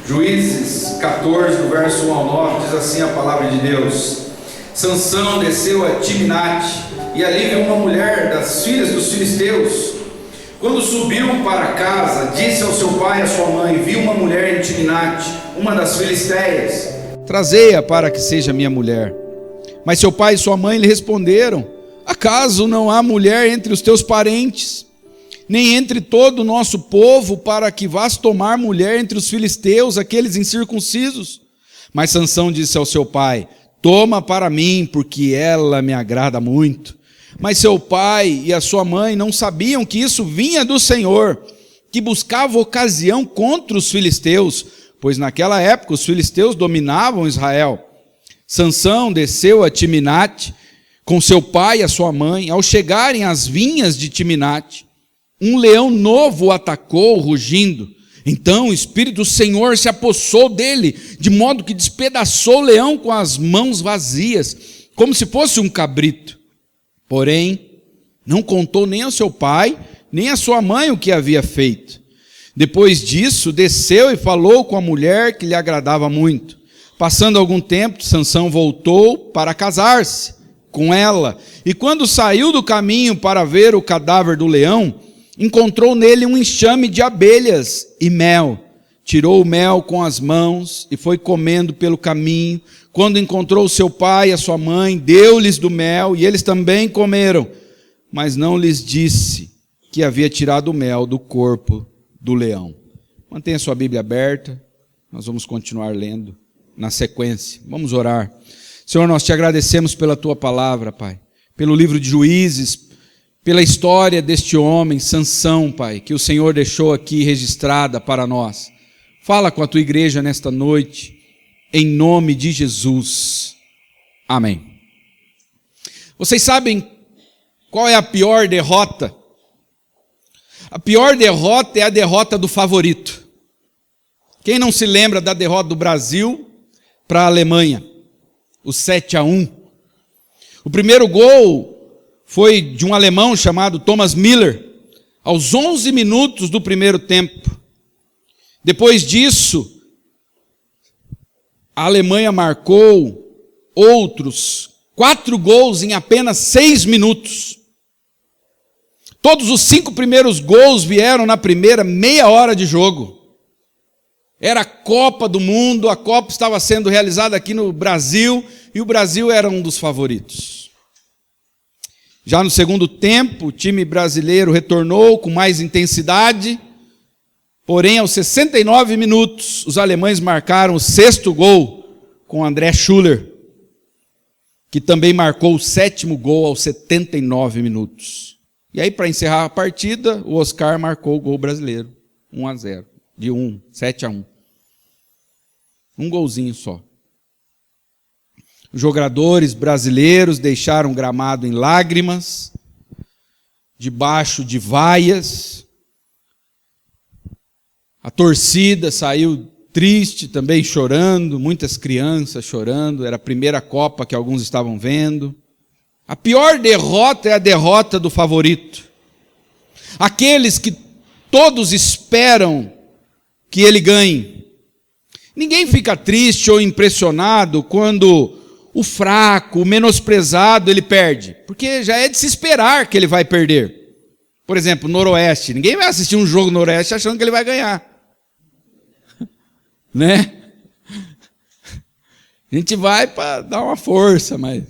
Juízes 14, do verso 1 ao 9, diz assim a palavra de Deus: Sansão desceu a Timnate, e ali viu uma mulher das filhas dos filisteus. Quando subiu para casa, disse ao seu pai e à sua mãe: vi uma mulher em Timnate, uma das filisteias. Trazei-a para que seja minha mulher. Mas seu pai e sua mãe lhe responderam: acaso não há mulher entre os teus parentes, nem entre todo o nosso povo, para que vás tomar mulher entre os filisteus, aqueles incircuncisos? Mas Sansão disse ao seu pai: toma para mim, porque ela me agrada muito. Mas seu pai e a sua mãe não sabiam que isso vinha do Senhor, que buscava ocasião contra os filisteus, pois naquela época os filisteus dominavam Israel. Sansão desceu a Timnate com seu pai e a sua mãe. Ao chegarem às vinhas de Timnate, um leão novo o atacou, rugindo. Então o Espírito do Senhor se apossou dele, de modo que despedaçou o leão com as mãos vazias, como se fosse um cabrito. Porém, não contou nem ao seu pai, nem à sua mãe o que havia feito. Depois disso, desceu e falou com a mulher que lhe agradava muito. Passando algum tempo, Sansão voltou para casar-se com ela. E quando saiu do caminho para ver o cadáver do leão, encontrou nele um enxame de abelhas e mel. Tirou o mel com as mãos e foi comendo pelo caminho. Quando encontrou seu pai e a sua mãe, deu-lhes do mel e eles também comeram. Mas não lhes disse que havia tirado o mel do corpo do leão. Mantenha sua Bíblia aberta, nós vamos continuar lendo na sequência. Vamos orar. Senhor, nós te agradecemos pela tua palavra, Pai, pelo livro de Juízes, pela história deste homem, Sansão, Pai, que o Senhor deixou aqui registrada para nós. Fala com a tua igreja nesta noite, em nome de Jesus. Amém. Vocês sabem qual é a pior derrota? A pior derrota é a derrota do favorito. Quem não se lembra da derrota do Brasil para a Alemanha? O 7-1. O primeiro gol foi de um alemão chamado Thomas Müller, aos 11 minutos do primeiro tempo. Depois disso, a Alemanha marcou outros 4 gols em apenas 6 minutos. Todos os 5 primeiros gols vieram na primeira meia hora de jogo. Era a Copa do Mundo, a Copa estava sendo realizada aqui no Brasil, e o Brasil era um dos favoritos. Já no segundo tempo, o time brasileiro retornou com mais intensidade, porém, aos 69 minutos, os alemães marcaram o 6º gol com André Schuller, que também marcou o 7º gol aos 79 minutos. E aí, para encerrar a partida, o Oscar marcou o gol brasileiro, 1-0, de 7-1. Um golzinho só. Os jogadores brasileiros deixaram o gramado em lágrimas, debaixo de vaias. A torcida saiu triste, também chorando, muitas crianças chorando, era a primeira Copa que alguns estavam vendo. A pior derrota é a derrota do favorito. Aqueles que todos esperam que ele ganhe. Ninguém fica triste ou impressionado quando o fraco, o menosprezado, ele perde, porque já é de se esperar que ele vai perder. Por exemplo, Noroeste. Ninguém vai assistir um jogo no Noroeste achando que ele vai ganhar. Né? A gente vai para dar uma força, mas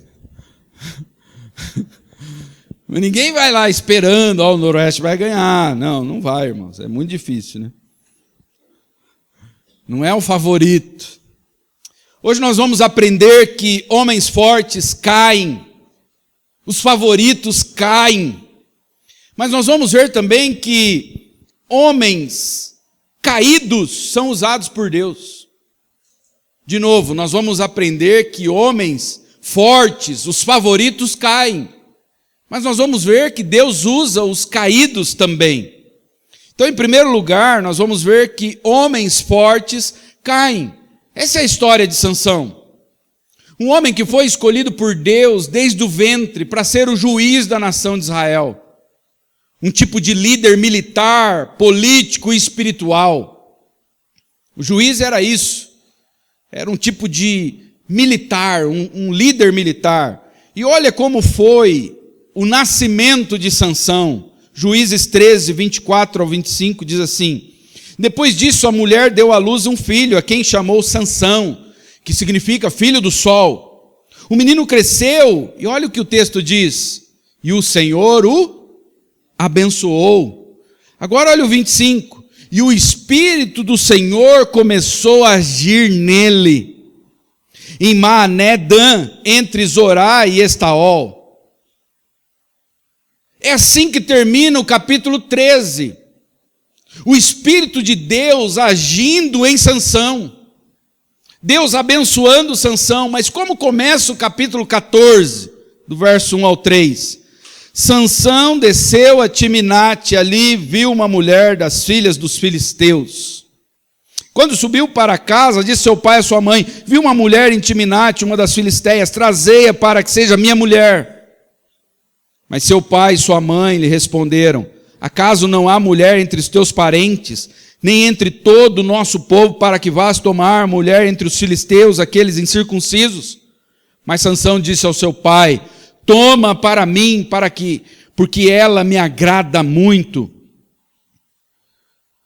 ninguém vai lá esperando, o Noroeste vai ganhar. Não, não vai, irmãos. É muito difícil, né? Não é o favorito. Hoje nós vamos aprender que homens fortes caem, os favoritos caem. Mas nós vamos ver também que homens caídos são usados por Deus. De novo, nós vamos aprender que homens fortes, os favoritos caem. Mas nós vamos ver que Deus usa os caídos também. Então, em primeiro lugar, nós vamos ver que homens fortes caem. Essa é a história de Sansão. Um homem que foi escolhido por Deus desde o ventre para ser o juiz da nação de Israel. um tipo de líder militar, político e espiritual. O juiz era isso, era um tipo de militar, um líder militar. E olha como foi o nascimento de Sansão. Juízes 13, 24 ao 25 diz assim: depois disso a mulher deu à luz um filho, a quem chamou Sansão, que significa filho do sol. O menino cresceu, e olha o que o texto diz: e o Senhor o abençoou. Agora olha o 25. E o Espírito do Senhor começou a agir nele, em Maané-Dan, entre Zorá e Estaol. É assim que termina o capítulo 13. O Espírito de Deus agindo em Sansão. Deus abençoando Sansão. Mas como começa o capítulo 14, do verso 1 ao 3? Sansão desceu a Timinate, ali viu uma mulher das filhas dos filisteus. Quando subiu para casa, disse seu pai a sua mãe: vi uma mulher em Timinate, uma das filisteias, trazei-a para que seja minha mulher. Mas seu pai e sua mãe lhe responderam: acaso não há mulher entre os teus parentes, nem entre todo o nosso povo, para que vás tomar mulher entre os filisteus, aqueles incircuncisos? Mas Sansão disse ao seu pai: toma para mim, porque ela me agrada muito.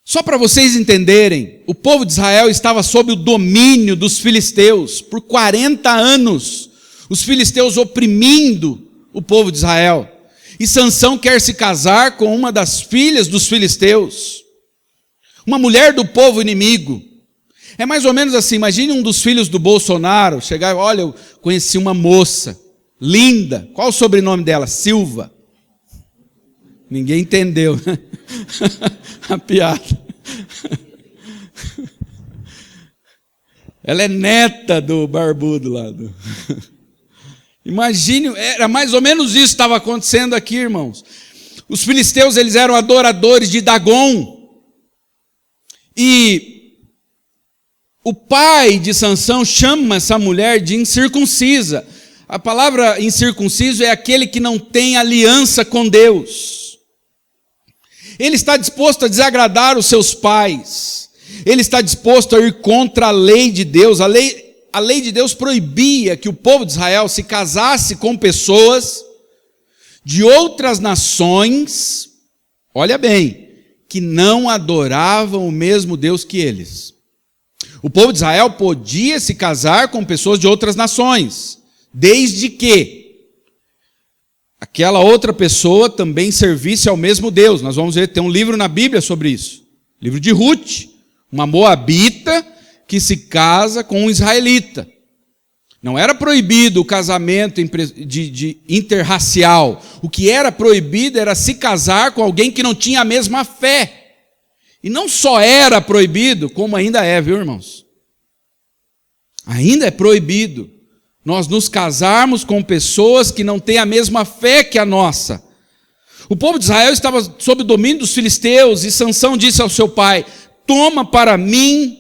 Só para vocês entenderem, o povo de Israel estava sob o domínio dos filisteus por 40 anos. Os filisteus oprimindo o povo de Israel. E Sansão quer se casar com uma das filhas dos filisteus, uma mulher do povo inimigo. É mais ou menos assim, imagine um dos filhos do Bolsonaro chegar: olha, eu conheci uma moça linda. Qual o sobrenome dela? Silva. Ninguém entendeu, né? A piada. Ela é neta do barbudo lá. Imagine, era mais ou menos isso que estava acontecendo aqui, irmãos. Os filisteus, eles eram adoradores de Dagon. E o pai de Sansão chama essa mulher de incircuncisa. A palavra incircunciso é aquele que não tem aliança com Deus. Ele está disposto a desagradar os seus pais. Ele está disposto a ir contra a lei de Deus. A lei de Deus proibia que o povo de Israel se casasse com pessoas de outras nações, olha bem, que não adoravam o mesmo Deus que eles. O povo de Israel podia se casar com pessoas de outras nações, desde que aquela outra pessoa também servisse ao mesmo Deus. Nós vamos ver, tem um livro na Bíblia sobre isso. Livro de Ruth, uma moabita que se casa com um israelita. Não era proibido o casamento de interracial. O que era proibido era se casar com alguém que não tinha a mesma fé. E não só era proibido, como ainda é, viu, irmãos? Ainda é proibido nós nos casarmos com pessoas que não têm a mesma fé que a nossa. O povo de Israel estava sob o domínio dos filisteus, e Sansão disse ao seu pai: toma para mim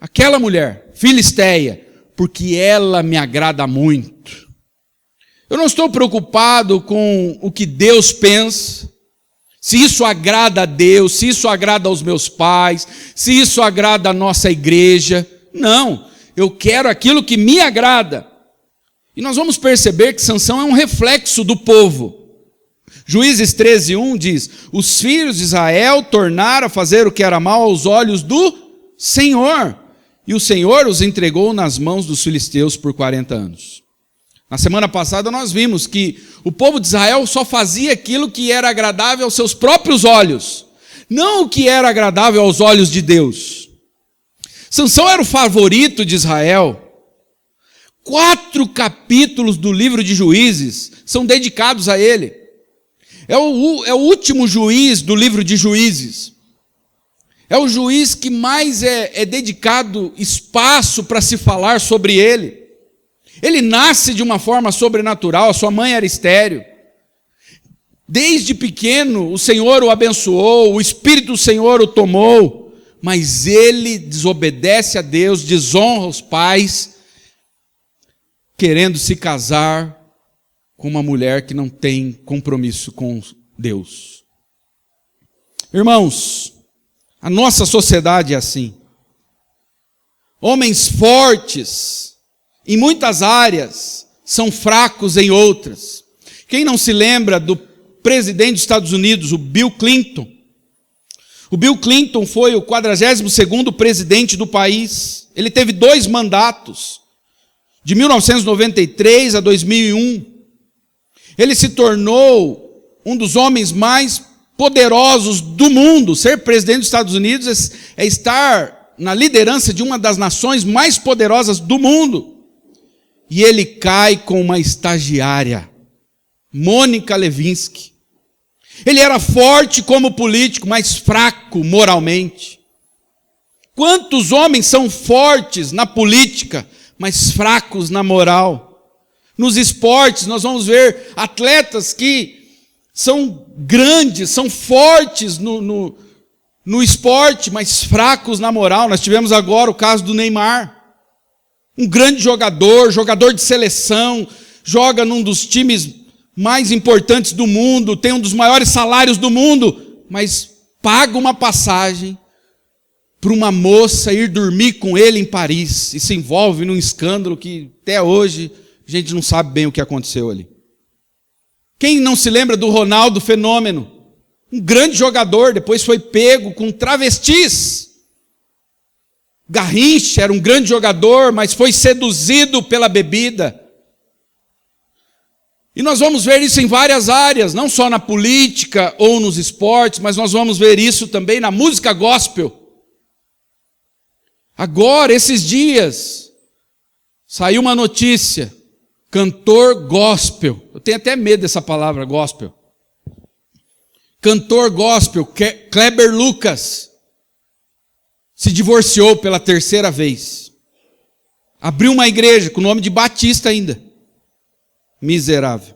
aquela mulher, filisteia, porque ela me agrada muito. Eu não estou preocupado com o que Deus pensa, se isso agrada a Deus, se isso agrada aos meus pais, se isso agrada a nossa igreja. Não, eu quero aquilo que me agrada. E nós vamos perceber que Sansão é um reflexo do povo. Juízes 13:1 diz: os filhos de Israel tornaram a fazer o que era mal aos olhos do Senhor, e o Senhor os entregou nas mãos dos filisteus por 40 anos. Na semana passada nós vimos que o povo de Israel só fazia aquilo que era agradável aos seus próprios olhos, não o que era agradável aos olhos de Deus. Sansão era o favorito de Israel. 4 capítulos do livro de Juízes são dedicados a ele. É o último juiz do livro de Juízes. É o juiz que mais é dedicado espaço para se falar sobre ele. Ele nasce de uma forma sobrenatural, a sua mãe era estéril. Desde pequeno o Senhor o abençoou, o Espírito do Senhor o tomou, mas ele desobedece a Deus, desonra os pais, querendo se casar com uma mulher que não tem compromisso com Deus. Irmãos, a nossa sociedade é assim. Homens fortes em muitas áreas são fracos em outras. Quem não se lembra do presidente dos Estados Unidos, o Bill Clinton? O Bill Clinton foi o 42º presidente do país. Ele teve 2 mandatos, de 1993 a 2001. Ele se tornou um dos homens mais poderosos do mundo. Ser presidente dos Estados Unidos é estar na liderança de uma das nações mais poderosas do mundo. E ele cai com uma estagiária, Mônica Lewinsky. Ele era forte como político, mas fraco moralmente. Quantos homens são fortes na política, mas fracos na moral? Nos esportes, nós vamos ver atletas que são grandes, são fortes no esporte, mas fracos na moral. Nós tivemos agora o caso do Neymar. Um grande jogador de seleção, joga num dos times mais importantes do mundo, tem um dos maiores salários do mundo, mas paga uma passagem para uma moça ir dormir com ele em Paris e se envolve num escândalo que até hoje a gente não sabe bem o que aconteceu ali. Quem não se lembra do Ronaldo Fenômeno? Um grande jogador, depois foi pego com travestis. Garrincha era um grande jogador, mas foi seduzido pela bebida. E nós vamos ver isso em várias áreas, não só na política ou nos esportes, mas nós vamos ver isso também na música gospel. Agora, esses dias, saiu uma notícia, cantor gospel, eu tenho até medo dessa palavra gospel. Cantor gospel, Kleber Lucas, se divorciou pela 3ª vez. Abriu uma igreja com o nome de Batista ainda. Miserável.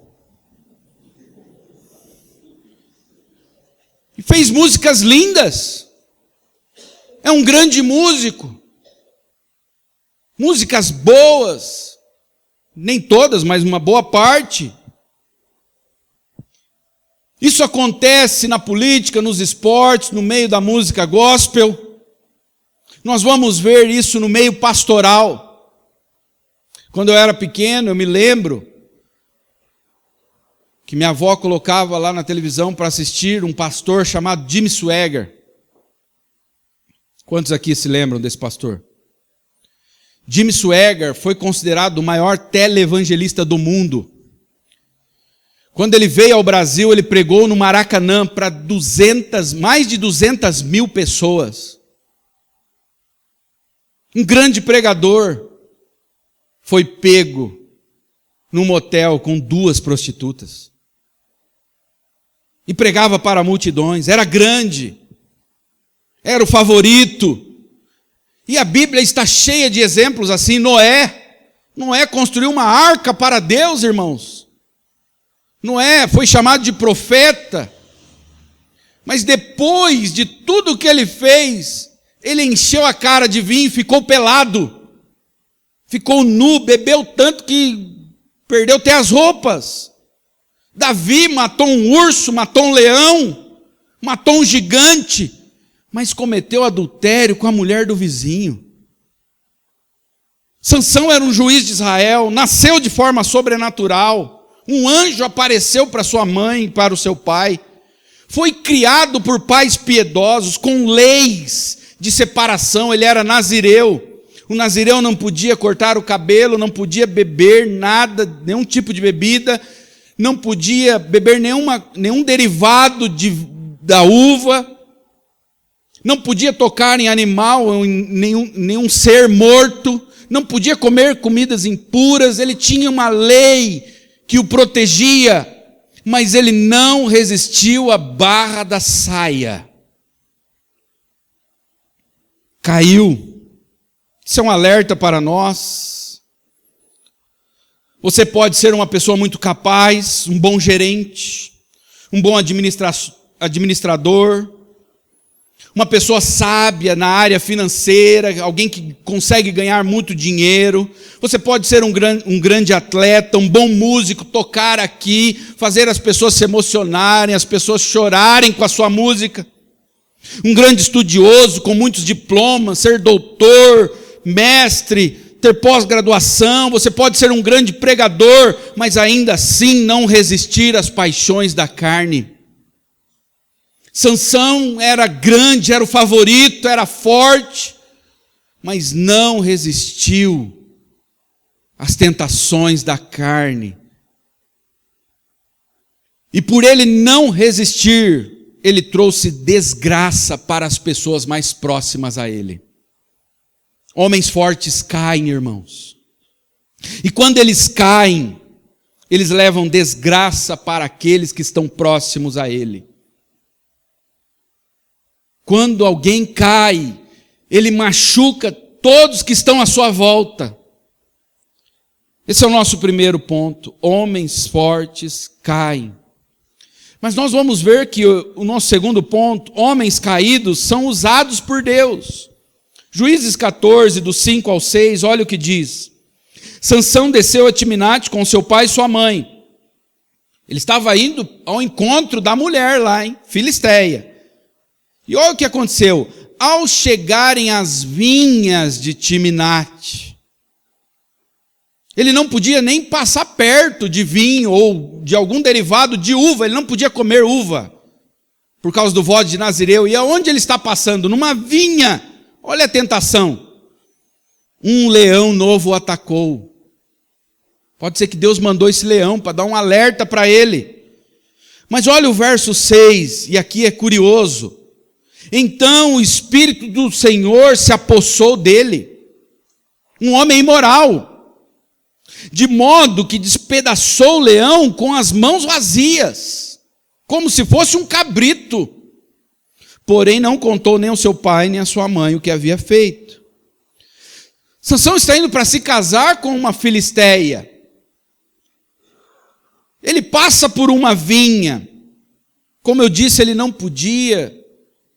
E fez músicas lindas. É um grande músico. Músicas boas. Nem todas, mas uma boa parte. Isso acontece na política, nos esportes, no meio da música gospel. Nós vamos ver isso no meio pastoral. Quando eu era pequeno, eu me lembro que minha avó colocava lá na televisão para assistir um pastor chamado Jimmy Swaggart. Quantos aqui se lembram desse pastor? Jimmy Swaggart foi considerado o maior televangelista do mundo. Quando ele veio ao Brasil, ele pregou no Maracanã para mais de 200 mil pessoas. Um grande pregador foi pego num motel com 2 prostitutas. E pregava para multidões, era grande, era o favorito. E a Bíblia está cheia de exemplos assim. Noé construiu uma arca para Deus, irmãos. Noé foi chamado de profeta, mas depois de tudo que ele fez, ele encheu a cara de vinho e ficou pelado, ficou nu, bebeu tanto que perdeu até as roupas. Davi matou um urso, matou um leão, matou um gigante, mas cometeu adultério com a mulher do vizinho. Sansão era um juiz de Israel, nasceu de forma sobrenatural. Um anjo apareceu para sua mãe e para o seu pai. Foi criado por pais piedosos, com leis de separação. Ele era nazireu. O nazireu não podia cortar o cabelo, não podia beber nada, nenhum tipo de bebida, não podia beber nenhum derivado da uva, não podia tocar em animal ou em nenhum ser morto, não podia comer comidas impuras. Ele tinha uma lei que o protegia, mas ele não resistiu à barra da saia. Caiu. Isso é um alerta para nós. Você pode ser uma pessoa muito capaz, um bom gerente, um bom administrador, uma pessoa sábia na área financeira, alguém que consegue ganhar muito dinheiro. Você pode ser um grande atleta, um bom músico, tocar aqui, fazer as pessoas se emocionarem, as pessoas chorarem com a sua música. Um grande estudioso, com muitos diplomas, ser doutor, mestre, ter pós-graduação, você pode ser um grande pregador, mas ainda assim não resistir às paixões da carne. Sansão era grande, era o favorito, era forte, mas não resistiu às tentações da carne. E por ele não resistir, ele trouxe desgraça para as pessoas mais próximas a ele. Homens fortes caem, irmãos. E quando eles caem, eles levam desgraça para aqueles que estão próximos a ele. Quando alguém cai, ele machuca todos que estão à sua volta. Esse é o nosso primeiro ponto. Homens fortes caem. Mas nós vamos ver que o nosso segundo ponto, homens caídos são usados por Deus. Juízes 14, do 5 ao 6, olha o que diz. Sansão desceu a Timnate com seu pai e sua mãe. Ele estava indo ao encontro da mulher lá, Filisteia. E olha o que aconteceu. Ao chegarem às vinhas de Timnate, ele não podia nem passar perto de vinho ou de algum derivado de uva, ele não podia comer uva, por causa do voto de Nazireu. E aonde ele está passando? Numa vinha. Olha a tentação. Um leão novo o atacou. Pode ser que Deus mandou esse leão para dar um alerta para ele. Mas olha o verso 6, e aqui é curioso. Então o Espírito do Senhor se apossou dele, um homem imoral, de modo que despedaçou o leão com as mãos vazias, como se fosse um cabrito. Porém não contou nem ao seu pai nem à sua mãe o que havia feito. Sansão está indo para se casar com uma filisteia. Ele passa por uma vinha. Como eu disse, ele não podia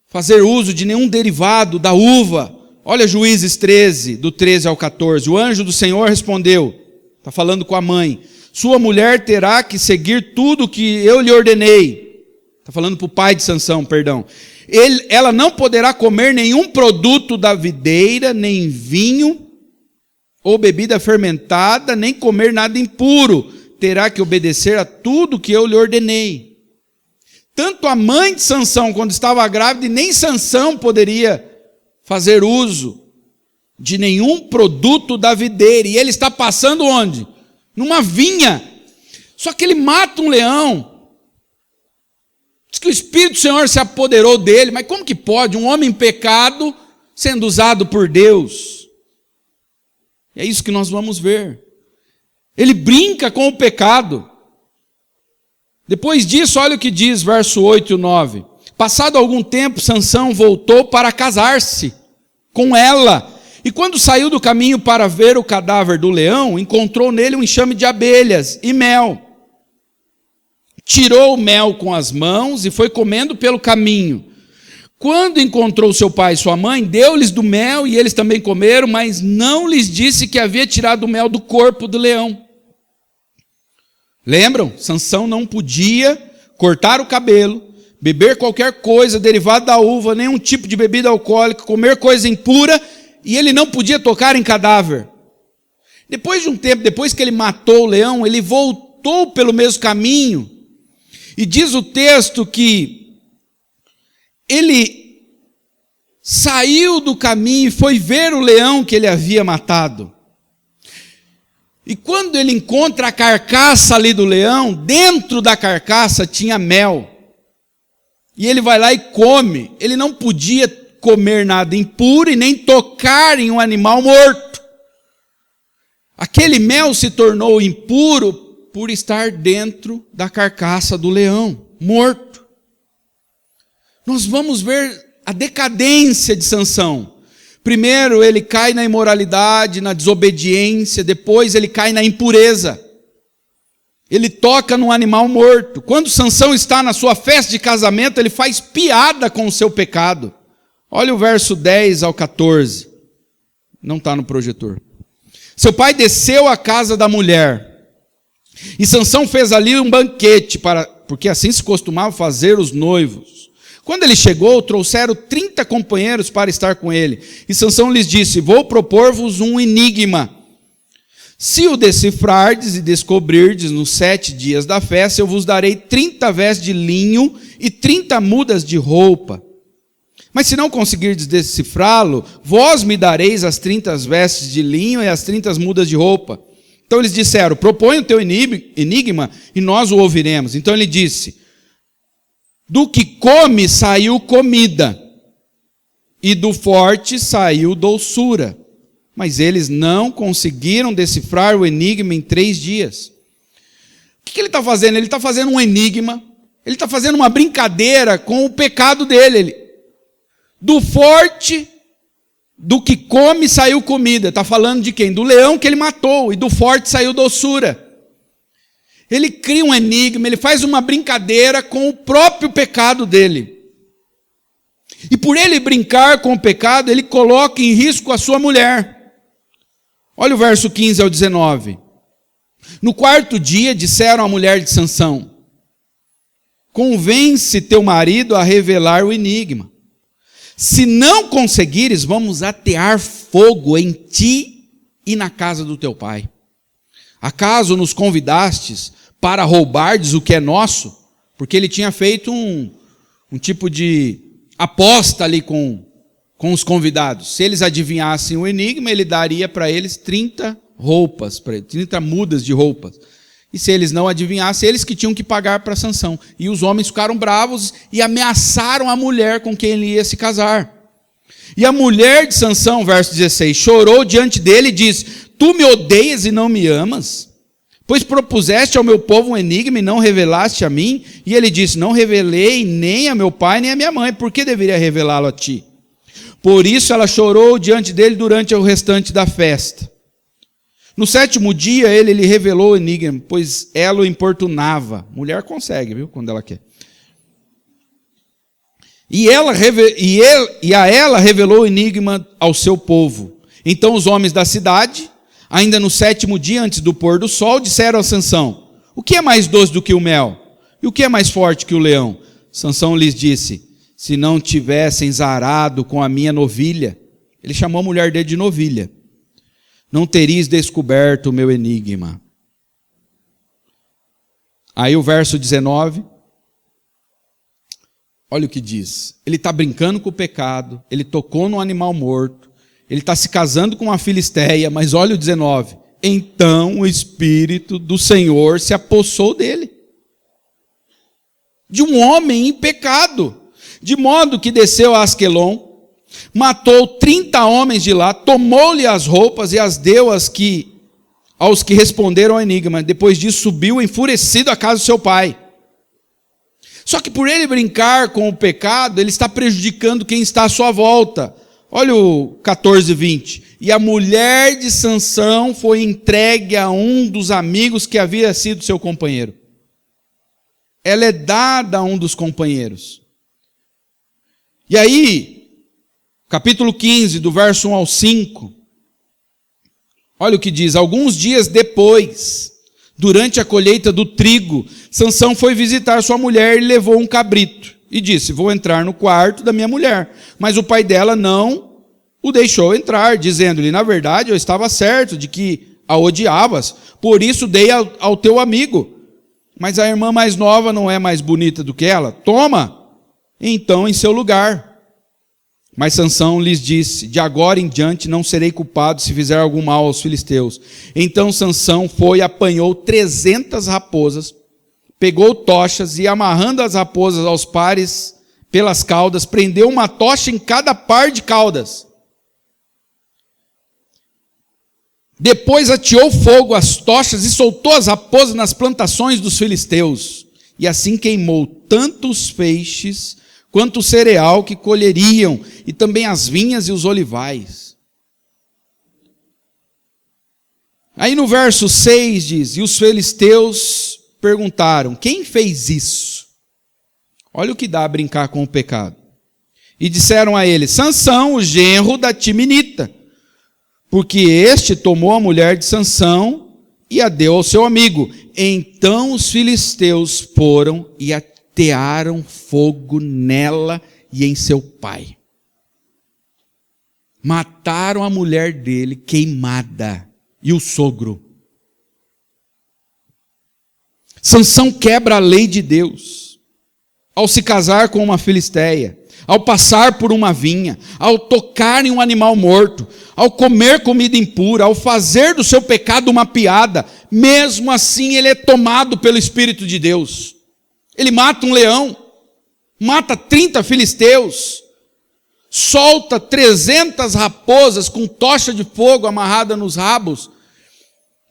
fazer uso de nenhum derivado da uva. Olha Juízes 13, do 13 ao 14. O anjo do Senhor respondeu, está falando com a mãe, sua mulher terá que seguir tudo o que eu lhe ordenei. Está falando para o pai de Sansão, perdão. Ela não poderá comer nenhum produto da videira, nem vinho, ou bebida fermentada, nem comer nada impuro. Terá que obedecer a tudo que eu lhe ordenei. Tanto a mãe de Sansão, quando estava grávida, e nem Sansão poderia fazer uso de nenhum produto da videira. E ele está passando onde? Numa vinha. Só que ele mata um leão. Diz que o Espírito do Senhor se apoderou dele. Mas como que pode um homem em pecado sendo usado por Deus? E é isso que nós vamos ver. Ele brinca com o pecado. Depois disso, olha o que diz, verso 8 e 9. Passado algum tempo, Sansão voltou para casar-se com ela. E quando saiu do caminho para ver o cadáver do leão, encontrou nele um enxame de abelhas e mel. Tirou o mel com as mãos e foi comendo pelo caminho. Quando encontrou seu pai e sua mãe, deu-lhes do mel e eles também comeram, mas não lhes disse que havia tirado o mel do corpo do leão. Lembram? Sansão não podia cortar o cabelo, beber qualquer coisa derivada da uva, nenhum tipo de bebida alcoólica, comer coisa impura, e ele não podia tocar em cadáver. Depois de um tempo, depois que ele matou o leão, ele voltou pelo mesmo caminho, e diz o texto que ele saiu do caminho e foi ver o leão que ele havia matado. E quando ele encontra a carcaça ali do leão, dentro da carcaça tinha mel. E ele vai lá e come. Ele não podia comer nada impuro e nem tocar em um animal morto. Aquele mel se tornou impuro por estar dentro da carcaça do leão, morto. Nós vamos ver a decadência de Sansão. Primeiro ele cai na imoralidade, na desobediência, depois ele cai na impureza. Ele toca num animal morto. Quando Sansão está na sua festa de casamento, ele faz piada com o seu pecado. Olha o verso 10 ao 14. Não está no projetor. Seu pai desceu à casa da mulher. E Sansão fez ali um banquete, porque assim se costumava fazer os noivos. Quando ele chegou, trouxeram 30 companheiros para estar com ele. E Sansão lhes disse: vou propor-vos um enigma. Se o decifrardes e descobrirdes nos 7 dias da festa, eu vos darei 30 vestes de linho e 30 mudas de roupa. Mas se não conseguirdes decifrá-lo, vós me dareis as 30 vestes de linho e as 30 mudas de roupa. Então eles disseram: propõe o teu enigma e nós o ouviremos. Então ele disse: do que come saiu comida, e do forte saiu doçura. Mas eles não conseguiram decifrar o enigma em 3 dias. O que ele está fazendo? Ele está fazendo um enigma, ele está fazendo uma brincadeira com o pecado dele. Do forte, do que come saiu comida. Está falando de quem? Do leão que ele matou, e do forte saiu doçura. Ele cria um enigma, ele faz uma brincadeira com o próprio pecado dele. E por ele brincar com o pecado, ele coloca em risco a sua mulher. Olha o verso 15 ao 19. No 4º dia, disseram à mulher de Sansão: convence teu marido a revelar o enigma. Se não conseguires, vamos atear fogo em ti e na casa do teu pai. Acaso nos convidastes para roubardes o que é nosso? Porque ele tinha feito um tipo de aposta ali com os convidados. Se eles adivinhassem o enigma, ele daria para eles 30 roupas, 30 mudas de roupas. E se eles não adivinhassem, eles que tinham que pagar para Sansão. E os homens ficaram bravos e ameaçaram a mulher com quem ele ia se casar. E a mulher de Sansão, verso 16, chorou diante dele e disse: tu me odeias e não me amas? Pois propuseste ao meu povo um enigma e não revelaste a mim? E ele disse: não revelei nem a meu pai nem a minha mãe, por que deveria revelá-lo a ti? Por isso ela chorou diante dele durante o restante da festa. No 7º dia ele lhe revelou o enigma, pois ela o importunava. Mulher consegue, viu, quando ela quer. E a ela revelou o enigma ao seu povo. Então os homens da cidade, ainda no 7º dia, antes do pôr do sol, disseram a Sansão: o que é mais doce do que o mel? E o que é mais forte que o leão? Sansão lhes disse: se não tivessem zarado com a minha novilha, ele chamou a mulher dele de novilha, não teríeis descoberto o meu enigma. Aí o verso 19, olha o que diz. Ele está brincando com o pecado, ele tocou no animal morto, ele está se casando com uma filisteia, mas olha o 19. Então o Espírito do Senhor se apossou dele, de um homem em pecado, de modo que desceu a Asquelon, matou 30 homens de lá, tomou-lhe as roupas e as deu aos que responderam ao enigma. Depois disso subiu enfurecido à casa do seu pai. Só que por ele brincar com o pecado, ele está prejudicando quem está à sua volta. Olha o 14 e 20. E a mulher de Sansão foi entregue a um dos amigos que havia sido seu companheiro. Ela é dada a um dos companheiros. E aí, capítulo 15, do verso 1 ao 5, olha o que diz. Alguns dias depois, durante a colheita do trigo, Sansão foi visitar sua mulher e levou um cabrito. E disse: vou entrar no quarto da minha mulher. Mas o pai dela não o deixou entrar, dizendo-lhe: na verdade, eu estava certo de que a odiavas, por isso dei ao teu amigo. Mas a irmã mais nova não é mais bonita do que ela? Toma, então, em seu lugar. Mas Sansão lhes disse: de agora em diante não serei culpado se fizer algum mal aos filisteus. Então Sansão foi e apanhou 300 raposas, pegou tochas e, amarrando as raposas aos pares pelas caudas, prendeu uma tocha em cada par de caudas. Depois ateou fogo às tochas e soltou as raposas nas plantações dos filisteus. E assim queimou tanto os feixes quanto o cereal que colheriam, e também as vinhas e os olivais. Aí no verso 6 diz: e os filisteus perguntaram: quem fez isso? Olha o que dá a brincar com o pecado. E disseram a ele: Sansão, o genro da Timinita, porque este tomou a mulher de Sansão e a deu ao seu amigo. Então os filisteus foram e atearam fogo nela e em seu pai. Mataram a mulher dele queimada e o sogro. Sansão quebra a lei de Deus ao se casar com uma filisteia, ao passar por uma vinha, ao tocar em um animal morto, ao comer comida impura, ao fazer do seu pecado uma piada. Mesmo assim ele é tomado pelo Espírito de Deus. Ele mata um leão, mata 30 filisteus, solta 300 raposas com tocha de fogo amarrada nos rabos,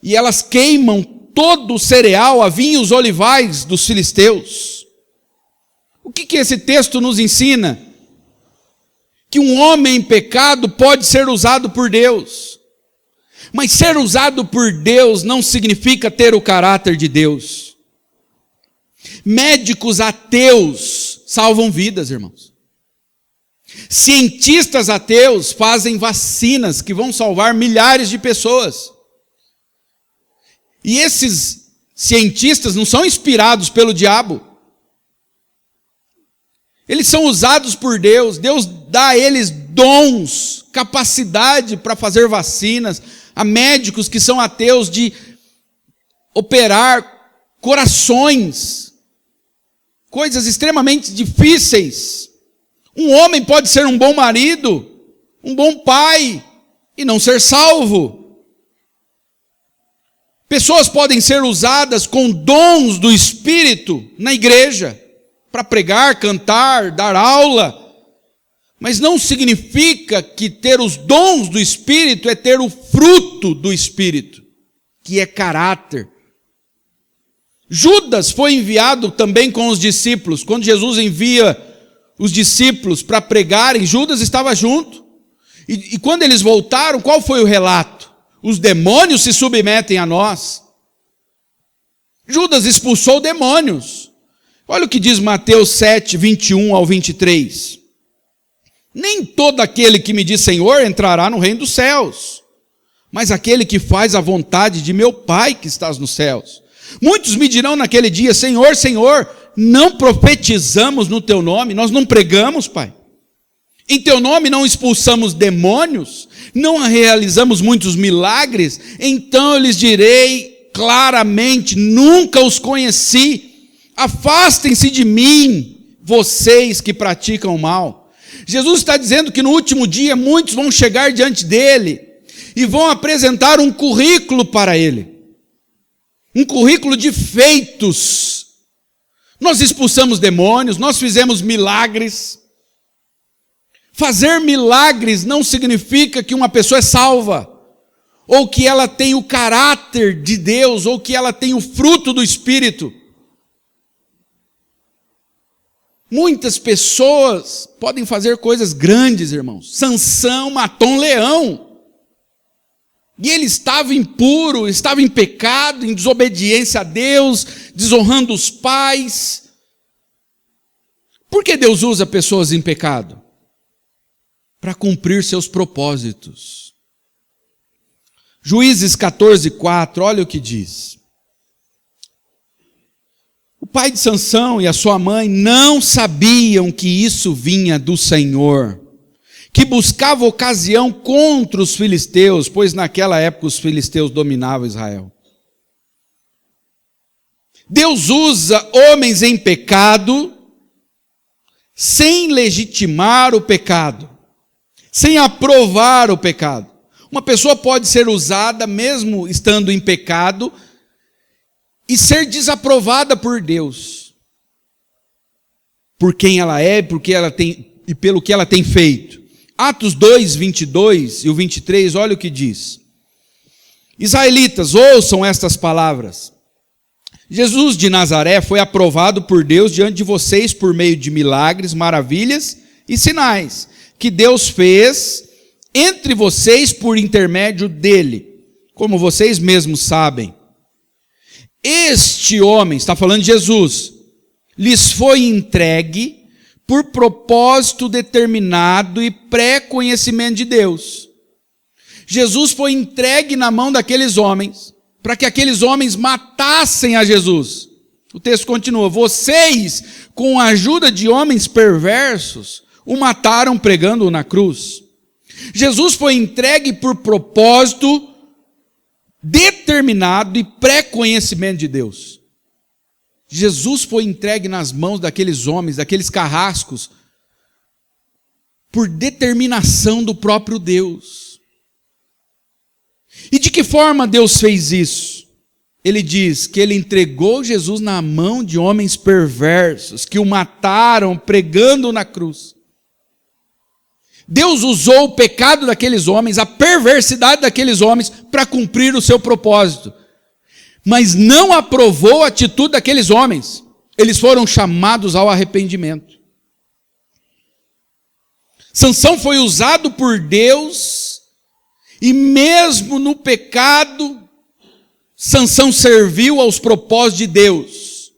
e elas queimam todo o cereal, a vinha e os olivais dos filisteus. O que esse texto nos ensina? Que um homem em pecado pode ser usado por Deus, mas ser usado por Deus não significa ter o caráter de Deus. Médicos ateus salvam vidas, irmãos. Cientistas ateus fazem vacinas que vão salvar milhares de pessoas. E esses cientistas não são inspirados pelo diabo. Eles são usados por Deus. Deus dá a eles dons, capacidade para fazer vacinas. Há médicos que são ateus de operar corações, coisas extremamente difíceis. Um homem pode ser um bom marido, um bom pai, e não ser salvo. Pessoas podem ser usadas com dons do Espírito na igreja, para pregar, cantar, dar aula, mas não significa que ter os dons do Espírito é ter o fruto do Espírito, que é caráter. Judas foi enviado também com os discípulos. Quando Jesus envia os discípulos para pregarem, Judas estava junto. E quando eles voltaram, qual foi o relato? Os demônios se submetem a nós. Judas expulsou demônios. Olha o que diz Mateus 7, 21 ao 23. Nem todo aquele que me diz Senhor entrará no reino dos céus, mas aquele que faz a vontade de meu Pai que estás nos céus. Muitos me dirão naquele dia, Senhor, Senhor, não profetizamos no teu nome, nós não pregamos, Pai. Em teu nome não expulsamos demônios, não realizamos muitos milagres. Então eu lhes direi claramente, nunca os conheci. Afastem-se de mim, vocês que praticam o mal. Jesus está dizendo que no último dia muitos vão chegar diante dele e vão apresentar um currículo para ele. Um currículo de feitos. Nós expulsamos demônios, nós fizemos milagres. Fazer milagres não significa que uma pessoa é salva, ou que ela tem o caráter de Deus, ou que ela tem o fruto do Espírito. Muitas pessoas podem fazer coisas grandes, irmãos. Sansão matou um leão. E ele estava impuro, estava em pecado, em desobediência a Deus, desonrando os pais. Por que Deus usa pessoas em pecado? Para cumprir seus propósitos. Juízes 14:4, olha o que diz. O pai de Sansão e a sua mãe não sabiam que isso vinha do Senhor, que buscava ocasião contra os filisteus, pois naquela época os filisteus dominavam Israel. Deus usa homens em pecado sem legitimar o pecado, sem aprovar o pecado. Uma pessoa pode ser usada mesmo estando em pecado e ser desaprovada por Deus, por quem ela é, porque ela tem, e pelo que ela tem feito. Atos 2, 22 e o 23, olha o que diz. Israelitas, ouçam estas palavras. Jesus de Nazaré foi aprovado por Deus diante de vocês por meio de milagres, maravilhas e sinais, que Deus fez entre vocês por intermédio dele, como vocês mesmos sabem. Este homem, está falando de Jesus, lhes foi entregue por propósito determinado e pré-conhecimento de Deus. Jesus foi entregue na mão daqueles homens, para que aqueles homens matassem a Jesus. O texto continua: vocês, com a ajuda de homens perversos, o mataram pregando-o na cruz. Jesus foi entregue por propósito determinado e pré-conhecimento de Deus. Jesus foi entregue nas mãos daqueles homens, daqueles carrascos, por determinação do próprio Deus. E de que forma Deus fez isso? Ele diz que ele entregou Jesus na mão de homens perversos, que o mataram pregando na cruz. Deus usou o pecado daqueles homens, a perversidade daqueles homens, para cumprir o seu propósito. Mas não aprovou a atitude daqueles homens. Eles foram chamados ao arrependimento. Sansão foi usado por Deus, e mesmo no pecado, Sansão serviu aos propósitos de Deus.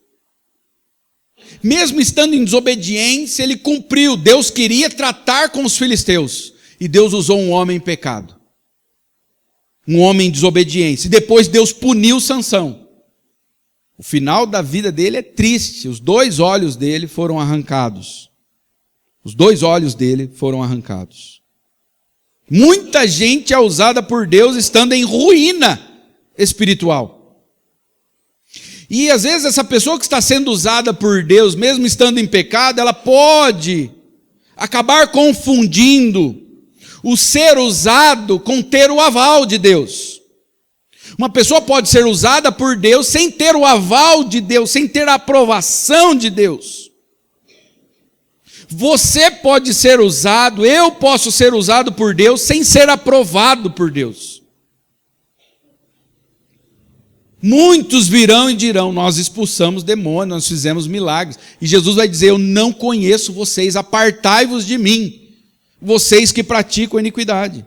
Mesmo estando em desobediência, ele cumpriu. Deus queria tratar com os filisteus, e Deus usou um homem em pecado, um homem em desobediência, e depois Deus puniu Sansão. O final da vida dele é triste. Os 2 olhos dele foram arrancados. Os 2 olhos dele foram arrancados. Muita gente é usada por Deus estando em ruína espiritual. E às vezes essa pessoa que está sendo usada por Deus, mesmo estando em pecado, ela pode acabar confundindo o ser usado com ter o aval de Deus. Uma pessoa pode ser usada por Deus sem ter o aval de Deus, sem ter a aprovação de Deus. Você pode ser usado, eu posso ser usado por Deus sem ser aprovado por Deus. Muitos virão e dirão: nós expulsamos demônios, nós fizemos milagres. E Jesus vai dizer: eu não conheço vocês, apartai-vos de mim, vocês que praticam iniquidade.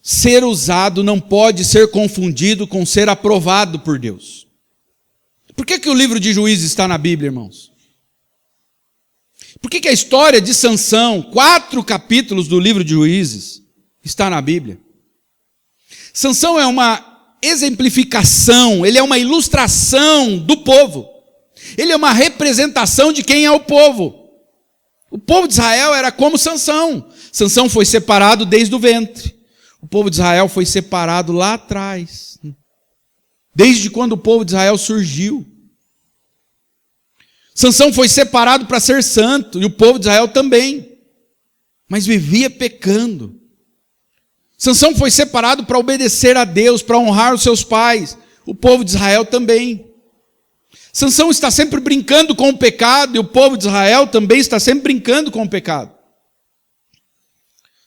Ser usado não pode ser confundido com ser aprovado por Deus. Por que o livro de Juízes está na Bíblia, irmãos? Por que a história de Sansão, 4 capítulos do livro de Juízes, está na Bíblia? Sansão é uma exemplificação, ele é uma ilustração do povo. Ele é uma representação de quem é o povo. O povo de Israel era como Sansão. Sansão foi separado desde o ventre. O povo de Israel foi separado lá atrás, desde quando o povo de Israel surgiu. Sansão foi separado para ser santo, e o povo de Israel também, mas vivia pecando. Sansão foi separado para obedecer a Deus, para honrar os seus pais, o povo de Israel também. Sansão está sempre brincando com o pecado, e o povo de Israel também está sempre brincando com o pecado.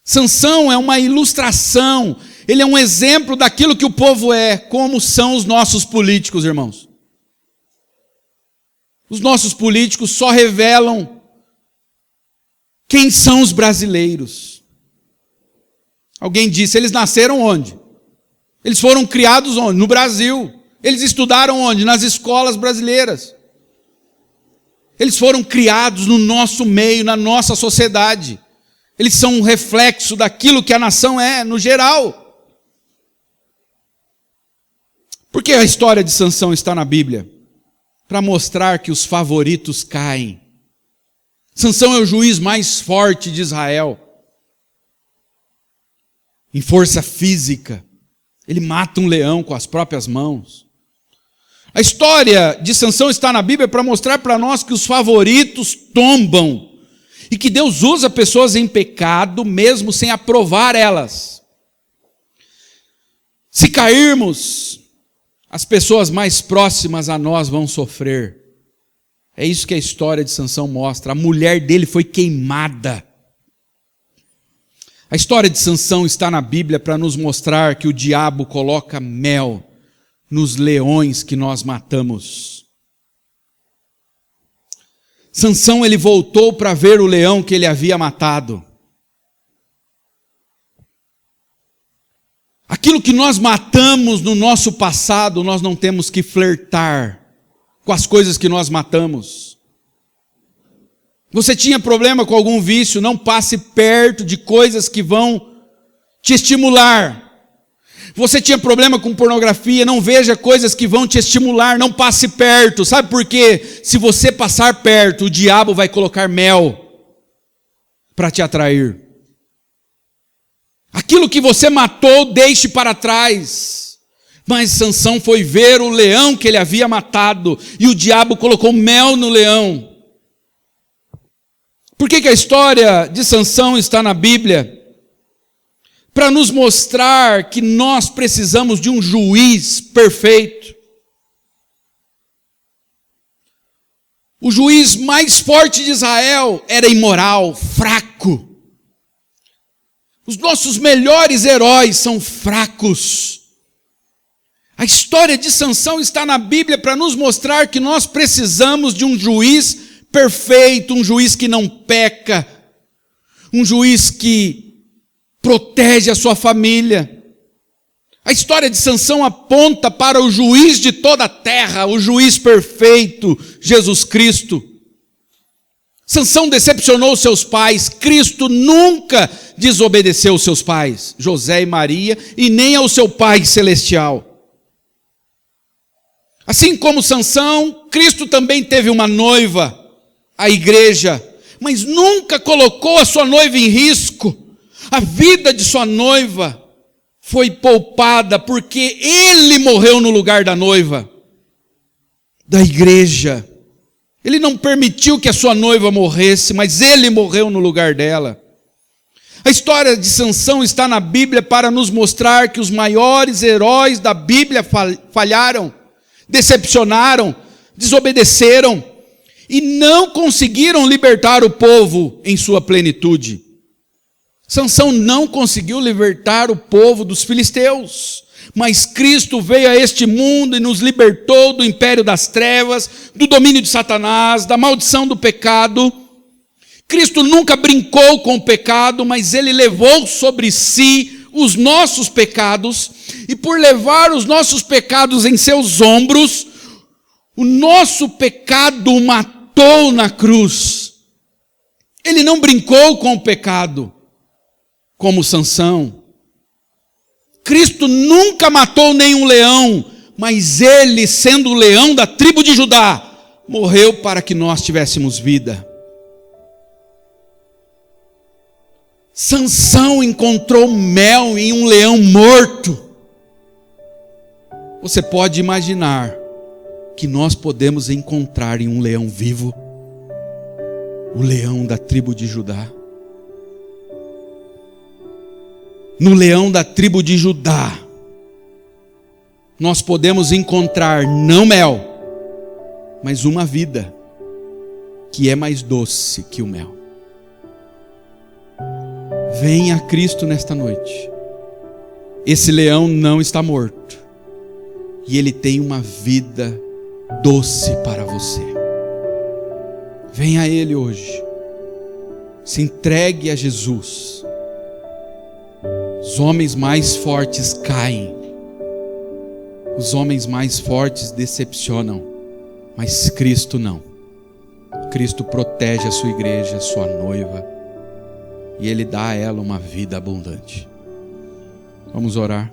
Sansão é uma ilustração, ele é um exemplo daquilo que o povo é, como são os nossos políticos, irmãos. Os nossos políticos só revelam quem são os brasileiros. Alguém disse: eles nasceram onde? Eles foram criados onde? No Brasil. Eles estudaram onde? Nas escolas brasileiras. Eles foram criados no nosso meio, na nossa sociedade. Eles são um reflexo daquilo que a nação é, no geral. Por que a história de Sansão está na Bíblia? Para mostrar que os favoritos caem. Sansão é o juiz mais forte de Israel. Em força física, ele mata um leão com as próprias mãos. A história de Sansão está na Bíblia para mostrar para nós que os favoritos tombam e que Deus usa pessoas em pecado mesmo sem aprovar elas. Se cairmos, as pessoas mais próximas a nós vão sofrer. É isso que a história de Sansão mostra. A mulher dele foi queimada. A história de Sansão está na Bíblia para nos mostrar que o diabo coloca mel nos leões que nós matamos. Sansão, ele voltou para ver o leão que ele havia matado. Aquilo que nós matamos no nosso passado, nós não temos que flertar com as coisas que nós matamos. Você tinha problema com algum vício, não passe perto de coisas que vão te estimular. Você tinha problema com pornografia, não veja coisas que vão te estimular, não passe perto. Sabe por quê? Se você passar perto, o diabo vai colocar mel para te atrair. Aquilo que você matou, deixe para trás. Mas Sansão foi ver o leão que ele havia matado, e o diabo colocou mel no leão. Por que a história de Sansão está na Bíblia? Para nos mostrar que nós precisamos de um juiz perfeito. O juiz mais forte de Israel era imoral, fraco. Os nossos melhores heróis são fracos. A história de Sansão está na Bíblia para nos mostrar que nós precisamos de um juiz perfeito, um juiz que não peca, um juiz que protege a sua família. A história de Sansão aponta para o juiz de toda a terra, o juiz perfeito, Jesus Cristo. Sansão decepcionou seus pais. Cristo nunca desobedeceu seus pais, José e Maria, e nem ao seu Pai celestial. Assim como Sansão, Cristo também teve uma noiva, a igreja, mas nunca colocou a sua noiva em risco. A vida de sua noiva foi poupada porque ele morreu no lugar da noiva, da igreja. Ele não permitiu que a sua noiva morresse, mas ele morreu no lugar dela. A história de Sansão está na Bíblia para nos mostrar que os maiores heróis da Bíblia falharam, decepcionaram, desobedeceram e não conseguiram libertar o povo em sua plenitude. Sansão não conseguiu libertar o povo dos filisteus, mas Cristo veio a este mundo e nos libertou do império das trevas, do domínio de Satanás, da maldição do pecado. Cristo nunca brincou com o pecado, mas ele levou sobre si os nossos pecados, e por levar os nossos pecados em seus ombros, o nosso pecado o matou na cruz. Ele não brincou com o pecado, como Sansão. Cristo nunca matou nenhum leão, mas ele, sendo o leão da tribo de Judá, morreu para que nós tivéssemos vida. Sansão encontrou mel em um leão morto. Você pode imaginar que nós podemos encontrar em um leão vivo, o leão da tribo de Judá. No leão da tribo de Judá, nós podemos encontrar não mel, mas uma vida que é mais doce que o mel. Venha a Cristo nesta noite. Esse leão não está morto, e ele tem uma vida doce para você. Venha a Ele hoje, se entregue a Jesus. Os homens mais fortes caem, os homens mais fortes decepcionam, mas Cristo não. Cristo protege a sua igreja, a sua noiva, e Ele dá a ela uma vida abundante. Vamos orar.